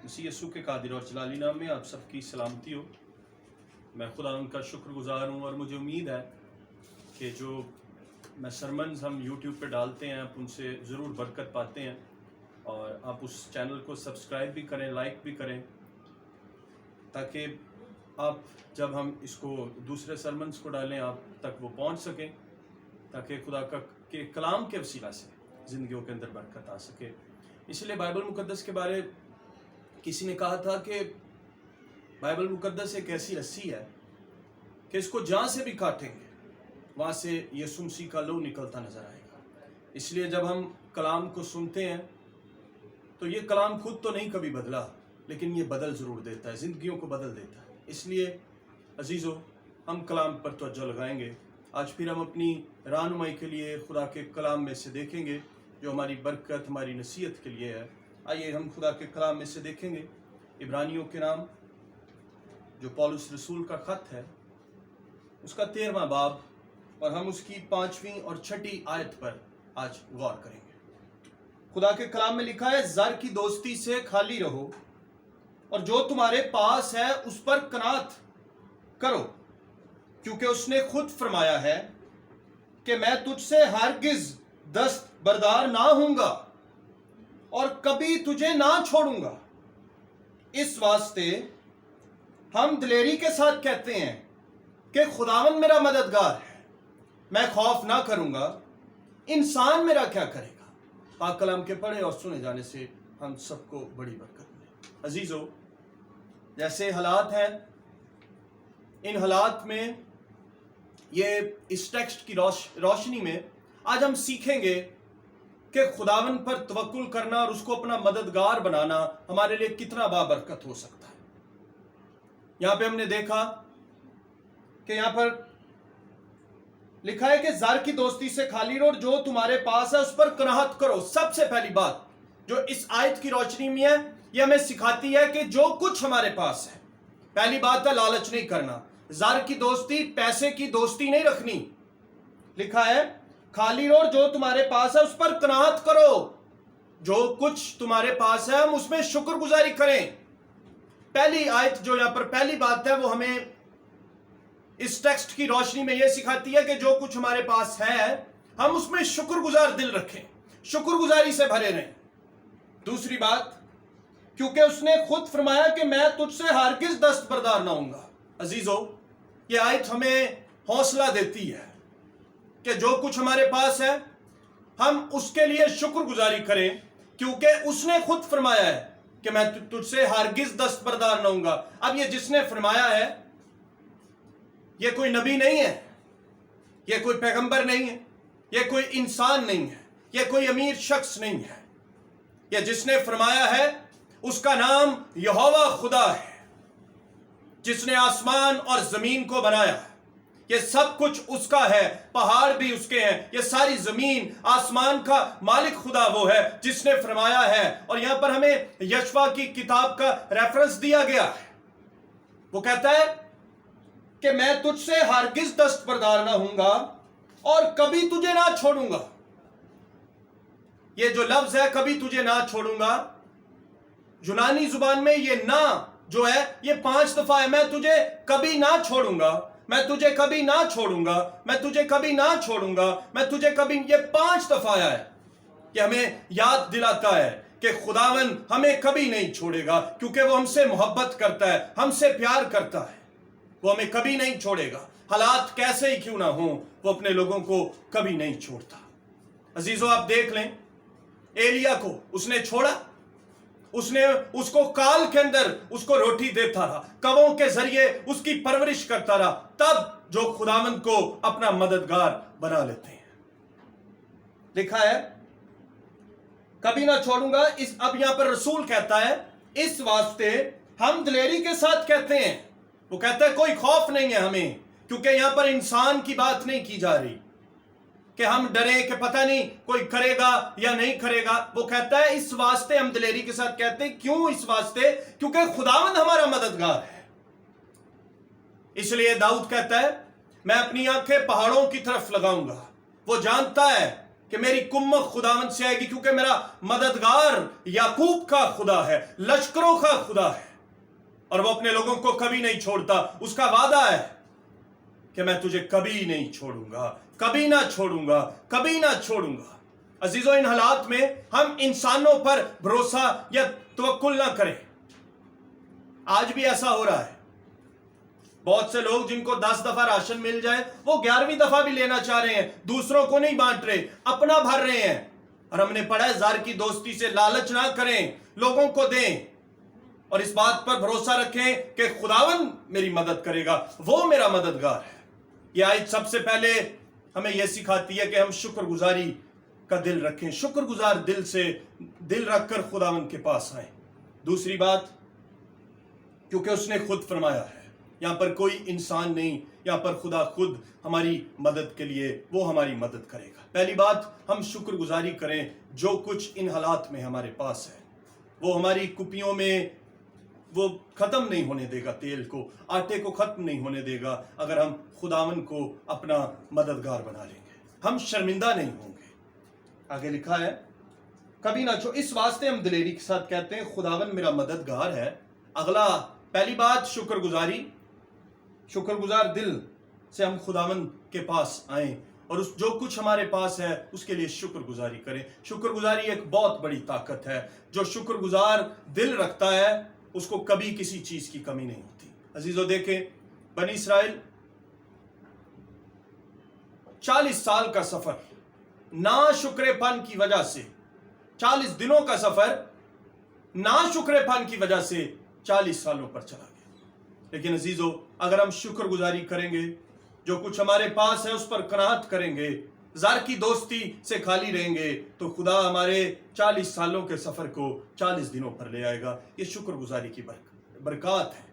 मसीह यीशु के कादिर और जलाली नाम में आप सबकी सलामती हो। मैं खुदा उनका शुक्रगुजार हूँ और मुझे उम्मीद है कि जो मैं सरमन्स हम YouTube पे डालते हैं आप उनसे ज़रूर बरकत पाते हैं, और आप उस चैनल को सब्सक्राइब भी करें, लाइक भी करें, ताकि आप जब हम इसको दूसरे सरमन्स को डालें आप तक वो पहुँच सकें, ताकि खुदा के कलाम के वसीला से ज़िंदगियों के अंदर बरकत आ सके। इसलिए बाइबल मुकद्दस के बारे किसी ने कहा था कि बाइबल मुकद्दस एक ऐसी रस्सी है कि इसको जहाँ से भी काटेंगे वहाँ से यीशु मसीह का लहू निकलता नजर आएगा। इसलिए जब हम कलाम को सुनते हैं तो ये कलाम खुद तो नहीं कभी बदला, लेकिन ये बदल ज़रूर देता है, ज़िंदगियों को बदल देता है। इसलिए अजीज़ों, हम कलाम पर तवज्जो लगाएंगे। आज फिर हम अपनी रहनुमाई के लिए खुदा के कलाम में से देखेंगे जो हमारी बरकत, हमारी नसीहत के लिए है। आइए हम खुदा के कलाम में से देखेंगे इब्रानियों के नाम, जो पौलुस रसूल का ख़त है, उसका 13वां बाब, और हम उसकी 5वीं और 6ठी आयत पर आज गौर करेंगे। खुदा के कलाम में लिखा है, ज़र की दोस्ती से खाली रहो और जो तुम्हारे पास है उस पर कनात करो, क्योंकि उसने खुद फरमाया है कि मैं तुझसे हरगिज दस्तबरदार ना होऊंगा और कभी तुझे ना छोड़ूंगा। इस वास्ते हम दिलेरी के साथ कहते हैं कि खुदावन मेरा मददगार है, मैं खौफ ना करूंगा, इंसान मेरा क्या करेगा। पाक कलाम के पढ़े और सुने जाने से हम सबको बड़ी बरकत मिले। अजीजों, जैसे हालात हैं, इन हालात में ये इस टेक्स्ट की रोशनी में आज हम सीखेंगे कि खुदावन पर तवक्कुल करना और उसको अपना मददगार बनाना हमारे लिए कितना बाबरकत हो सकता है। यहां पे हमने देखा कि यहां पर लिखा है कि ज़र की दोस्ती से खाली रहो और जो तुम्हारे पास है उस पर कनाहत करो। सबसे पहली बात जो इस आयत की रोशनी में है, यह हमें सिखाती है कि जो कुछ हमारे पास है, पहली बात है लालच नहीं करना। ज़र की दोस्ती पैसे की दोस्ती नहीं रखनी। लिखा है खाली रहो, जो तुम्हारे पास है उस पर कनाहत करो। जो कुछ तुम्हारे पास है हम उसमें शुक्रगुजारी करें। पहली आयत जो यहां पर पहली बात है वो हमें इस टेक्स्ट की रोशनी में यह सिखाती है कि जो कुछ हमारे पास है हम उसमें शुक्रगुजार दिल रखें, शुक्रगुजारी से भरे रहें। दूसरी बात, क्योंकि उसने खुद फरमाया कि मैं तुझसे हरगिज दस्तबरदार ना होऊंगा। अजीजों, यह आयत हमें हौसला देती है कि जो कुछ हमारे पास है हम उसके लिए शुक्रगुजारी करें, क्योंकि उसने खुद फरमाया है कि मैं तुझसे हरगिज दस्तबरदार ना होऊंगा। अब ये जिसने फरमाया है ये कोई नबी नहीं है, ये कोई पैगंबर नहीं है, ये कोई इंसान नहीं है, ये कोई अमीर शख्स नहीं है। ये जिसने फरमाया है उसका नाम यहोवा खुदा है, जिसने आसमान और जमीन को बनाया है। ये सब कुछ उसका है, पहाड़ भी उसके हैं, ये सारी जमीन आसमान का मालिक खुदा वो है जिसने फरमाया है। और यहां पर हमें यशवा की किताब का रेफरेंस दिया गया है। वो कहता है कि मैं तुझसे हरगिज दस्तबरदार ना होऊंगा और कभी तुझे ना छोड़ूंगा। ये जो लफ्ज है कभी तुझे ना छोड़ूंगा, यूनानी जुबान में ये ना जो है ये 5 दफा है। मैं तुझे कभी ना छोड़ूंगा, मैं तुझे कभी ना छोड़ूंगा, मैं तुझे कभी ना छोड़ूंगा, मैं तुझे कभी, ये 5 दफा आया है कि हमें याद दिलाता है कि खुदावन हमें कभी नहीं छोड़ेगा, क्योंकि वो हमसे मोहब्बत करता है, हमसे प्यार करता है, वो हमें कभी नहीं छोड़ेगा। हालात कैसे ही क्यों ना हो, वो अपने लोगों को कभी नहीं छोड़ता। अजीजों, आप देख लें, एलिया को उसने छोड़ा, उसने उसको काल के अंदर उसको रोटी देता रहा, कवों के जरिए उसकी परवरिश करता रहा, तब जो खुदावंद को अपना मददगार बना लेते हैं। लिखा है कभी ना छोड़ूंगा। अब यहां पर रसूल कहता है इस वास्ते हम दिलेरी के साथ कहते हैं। वो कहता है कोई खौफ नहीं है हमें, क्योंकि यहां पर इंसान की बात नहीं की जा रही कि हम डरे कि पता नहीं कोई करेगा या नहीं करेगा। वो कहता है इस वास्ते हम दिलेरी के साथ कहते हैं। क्यों इस वास्ते? क्योंकि खुदावंद हमारा मददगार है। इसलिए दाऊद कहता है मैं अपनी आंखें पहाड़ों की तरफ लगाऊंगा। वो जानता है کہ میری کمک خداوند سے آئے گی، کیونکہ میرا مددگار یعقوب کا خدا ہے، لشکروں کا خدا ہے، اور وہ اپنے لوگوں کو کبھی نہیں چھوڑتا۔ اس کا وعدہ ہے کہ میں تجھے کبھی نہیں چھوڑوں گا، کبھی نہ چھوڑوں گا، کبھی نہ چھوڑوں گا۔ عزیزو، ان حالات میں ہم انسانوں پر بھروسہ یا توکل نہ کریں۔ آج بھی ایسا ہو رہا ہے، بہت سے لوگ جن کو 10 دفعہ راشن مل جائے وہ 11ویں دفعہ بھی لینا چاہ رہے ہیں، دوسروں کو نہیں بانٹ رہے، اپنا بھر رہے ہیں۔ اور ہم نے پڑھا ہے زار کی دوستی سے لالچ نہ کریں، لوگوں کو دیں، اور اس بات پر بھروسہ رکھیں کہ خداوند میری مدد کرے گا، وہ میرا مددگار ہے۔ یہ آیت سب سے پہلے ہمیں یہ سکھاتی ہے کہ ہم شکر گزاری کا دل رکھیں، شکر گزار دل سے دل رکھ کر خداوند کے پاس آئیں۔ دوسری بات، کیونکہ اس نے خود فرمایا ہے، یہاں پر کوئی انسان نہیں، یہاں پر خدا خود ہماری مدد کے لیے وہ ہماری مدد کرے گا۔ پہلی بات، ہم شکر گزاری کریں جو کچھ ان حالات میں ہمارے پاس ہے، وہ ہماری کپیوں میں وہ ختم نہیں ہونے دے گا، تیل کو، آٹے کو ختم نہیں ہونے دے گا اگر ہم خداوند کو اپنا مددگار بنا لیں گے، ہم شرمندہ نہیں ہوں گے۔ آگے لکھا ہے کبھی نہ چھوڑ، اس واسطے ہم دلیری کے ساتھ کہتے ہیں خداوند میرا مددگار ہے۔ اگلا، پہلی بات شکر گزاری، شکر گزار دل سے ہم خداوند کے پاس آئیں اور جو کچھ ہمارے پاس ہے اس کے لیے شکر گزاری کریں۔ شکر گزاری ایک بہت بڑی طاقت ہے، جو شکر گزار دل رکھتا ہے اس کو کبھی کسی چیز کی کمی نہیں ہوتی۔ عزیزو دیکھیں، بنی اسرائیل 40 سال کا سفر نا شکر پن کی وجہ سے، 40 دنوں کا سفر نا شکر پن کی وجہ سے 40 سالوں پر چلا گیا۔ لیکن عزیزو، اگر ہم شکر گزاری کریں گے، جو کچھ ہمارے پاس ہے اس پر قناعت کریں گے، زار کی دوستی سے خالی رہیں گے، تو خدا ہمارے 40 سالوں کے سفر کو 40 دنوں پر لے آئے گا۔ یہ شکر گزاری کی برکات ہے۔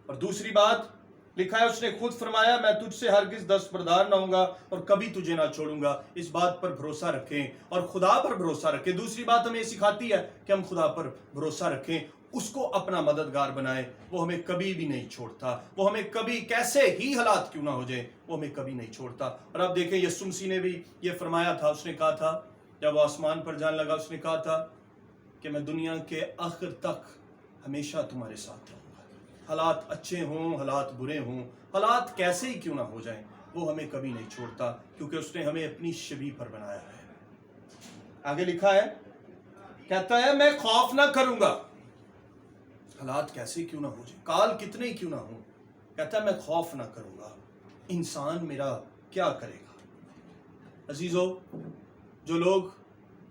اور دوسری بات لکھا ہے، اس نے خود فرمایا میں تجھ سے ہرگز دستبردار نہ ہوں گا اور کبھی تجھے نہ چھوڑوں گا۔ اس بات پر بھروسہ رکھیں اور خدا پر بھروسہ رکھیں۔ دوسری بات ہمیں یہ سکھاتی ہے کہ ہم خدا پر بھروسہ رکھیں، اس کو اپنا مددگار بنائیں۔ وہ ہمیں کبھی بھی نہیں چھوڑتا، وہ ہمیں کبھی کیسے ہی حالات کیوں نہ ہو جائیں وہ ہمیں کبھی نہیں چھوڑتا۔ اور اب دیکھیں، یسوع مسیح نے بھی یہ فرمایا تھا، اس نے کہا تھا جب وہ آسمان پر جانے لگا، اس نے کہا تھا کہ میں دنیا کے آخر تک ہمیشہ تمہارے ساتھ رہوں گا۔ حالات اچھے ہوں، حالات برے ہوں، حالات کیسے ہی کیوں نہ ہو جائیں، وہ ہمیں کبھی نہیں چھوڑتا، کیونکہ اس نے ہمیں اپنی شبیہ پر بنایا ہے۔ آگے لکھا ہے، کہتا ہے میں خوف نہ کروں گا، حالات کیسے کیوں نہ ہو جائیں، کال کتنے کیوں نہ ہوں، کہتا ہے میں خوف نہ کروں گا، انسان میرا کیا کرے گا۔ عزیزو، جو لوگ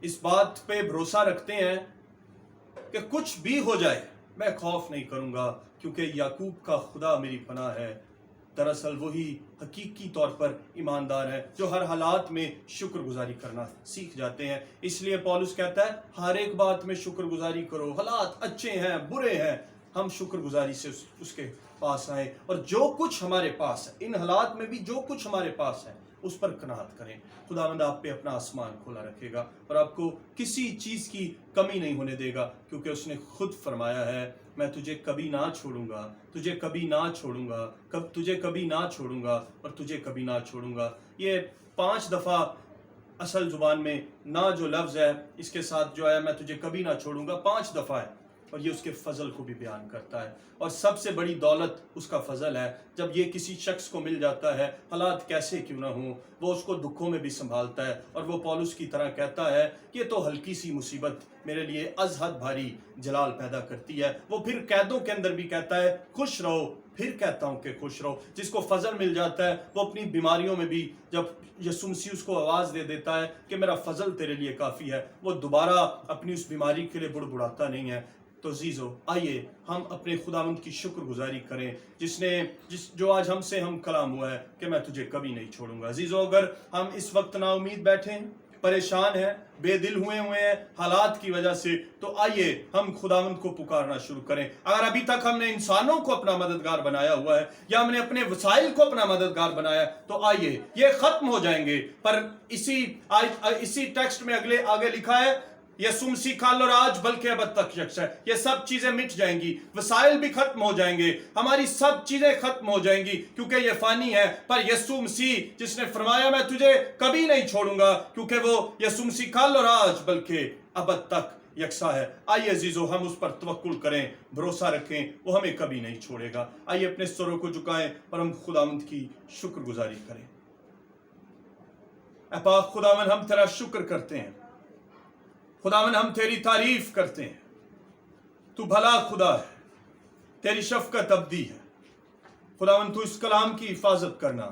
اس بات پہ بھروسہ رکھتے ہیں کہ کچھ بھی ہو جائے میں خوف نہیں کروں گا کیونکہ یعقوب کا خدا میری پناہ ہے، دراصل وہی حقیقی طور پر ایماندار ہے جو ہر حالات میں شکر گزاری کرنا سیکھ جاتے ہیں۔ اس لیے پولس کہتا ہے ہر ایک بات میں شکر گزاری کرو، حالات اچھے ہیں برے ہیں، ہم شکر گزاری سے اس کے پاس آئیں، اور جو کچھ ہمارے پاس ہے ان حالات میں بھی جو کچھ ہمارے پاس ہے اس پر قناعت کریں۔ خداوند آپ پہ اپنا آسمان کھولا رکھے گا اور آپ کو کسی چیز کی کمی نہیں ہونے دے گا، کیونکہ اس نے خود فرمایا ہے میں تجھے کبھی نہ چھوڑوں گا، تجھے کبھی نہ چھوڑوں گا، تجھے کبھی نہ چھوڑوں گا اور تجھے کبھی نہ چھوڑوں گا۔ یہ 5 دفعہ اصل زبان میں نہ جو لفظ ہے اس کے ساتھ جو ہے میں تجھے کبھی نہ چھوڑوں گا 5 دفعہ ہے، اور یہ اس کے فضل کو بھی بیان کرتا ہے۔ اور سب سے بڑی دولت اس کا فضل ہے۔ جب یہ کسی شخص کو مل جاتا ہے، حالات کیسے کیوں نہ ہوں، وہ اس کو دکھوں میں بھی سنبھالتا ہے، اور وہ پولس کی طرح کہتا ہے یہ تو ہلکی سی مصیبت میرے لیے از حد بھاری جلال پیدا کرتی ہے۔ وہ پھر قیدوں کے اندر بھی کہتا ہے خوش رہو، پھر کہتا ہوں کہ خوش رہو۔ جس کو فضل مل جاتا ہے وہ اپنی بیماریوں میں بھی، جب یسوع مسیح اس کو آواز دے دیتا ہے کہ میرا فضل تیرے لیے کافی ہے، وہ دوبارہ اپنی اس بیماری کے لیے بڑبڑاتا نہیں ہے۔ تو عزیزو، آئیے ہم اپنے خداوند کی شکر گزاری کریں جو آج ہم سے ہم کلام ہوا ہے کہ میں تجھے کبھی نہیں چھوڑوں گا۔ عزیزو، اگر ہم اس وقت نا امید بیٹھے ہیں، پریشان ہیں، بے دل ہوئے ہیں حالات کی وجہ سے، تو آئیے ہم خداوند کو پکارنا شروع کریں۔ اگر ابھی تک ہم نے انسانوں کو اپنا مددگار بنایا ہوا ہے یا ہم نے اپنے وسائل کو اپنا مددگار بنایا ہے، تو آئیے یہ ختم ہو جائیں گے۔ پر اسی ٹیکسٹ میں آگے لکھا ہے यसु मसीह काल और आज बल्कि अब तक यकसा है। ये सब चीजें मिट जाएंगी, वसाइल भी खत्म हो जाएंगे, हमारी सब चीजें खत्म हो जाएंगी, क्योंकि ये फानी है। पर यसु मसीह जिसने फरमाया मैं तुझे कभी नहीं छोड़ूंगा, क्योंकि वो यसु मसीह काल और आज बल्कि अब तक यकसा है। आइए अजीजों, हम उस पर तवक्कुल करें, भरोसा रखें, वो हमें कभी नहीं छोड़ेगा। आइए अपने सरों को झुकाएं और हम खुदावंद की शुक्रगुजारी करें। ऐ पाक खुदावन, हम तेरा शुक्र करते हैं, खुदावन हम तेरी तारीफ करते हैं। तू भला खुदा है, तेरी शफकत अब्दी है। खुदावन तू इस कलाम की हिफाजत करना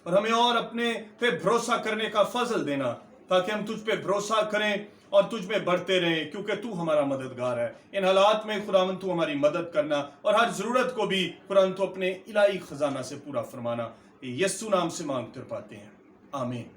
और हमें और अपने पे भरोसा करने का फजल देना, ताकि हम तुझ पे भरोसा करें और तुझ में बढ़ते रहें, क्योंकि तू हमारा मददगार है। इन हालात में खुदावन तू हमारी मदद करना और हर जरूरत को भी खुदावन तू अपने इलाही खजाना से पूरा फरमाना। यीशु नाम से मांगते पाते हैं, आमीन।